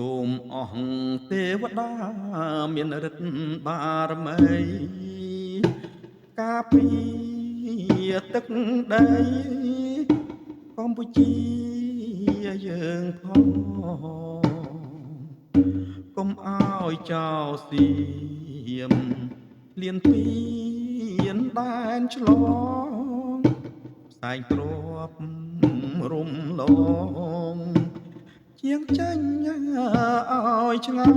សូមអស់ទេវតាមានឫទ្ធិបារមីការពារទឹកដីកម្ពុជាយើងផងកុំឲ្យចោលសៀមលៀនពៀនដែនឆ្លងផ្សែងទ្របរំលងជាងចាញ់ឲ្យឆ្ងាយ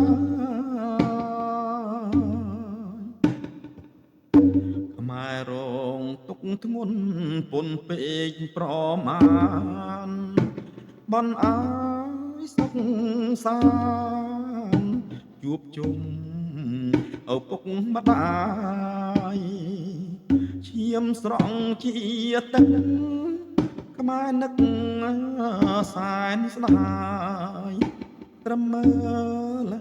ខ្មែររងទុកធ្ងន់ពន់ពេកប្រមាណបន់អាយសុខសាន្តជួបជុំឪពុកម្ដាយឈាមស្រង់ជាទឹកខ្មែរនឹកសែនស្ដាយត្រឹមមើល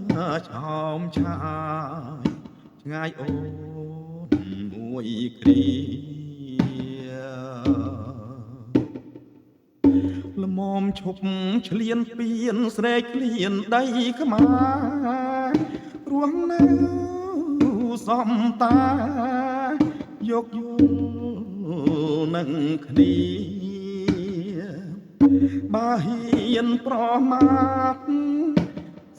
ឆោមឆាយឆ្ងាយអូនមួយគ្រាល្មមឈប់ឆ្លៀនពៀនស្រែកឃ្លានដីខ្មែររស់នៅសំតាយកយល់នឹងគ្នាបើហ៊ានប្រមាថ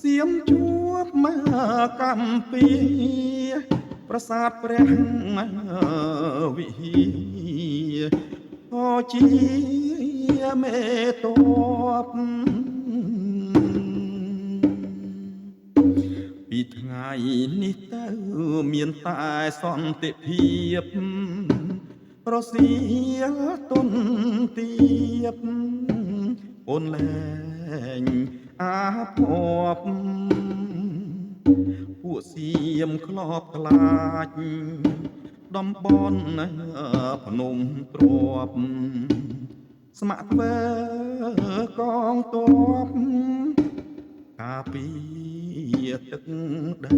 សៀមជួបមកកម្ពីប្រាសាទព្រះវិហារក៏ជាមេតបពីថ្ងៃនេះទៅមានតែសន្តិភាពរសៀលទុនទៀបអូនលែងអាភ័ព្វពួកសៀមខ្លោបខ្លាចតំបន់ភ្នំទ្របស្ម័គ្រធ្វើកងទ័ពការពារទឹកដី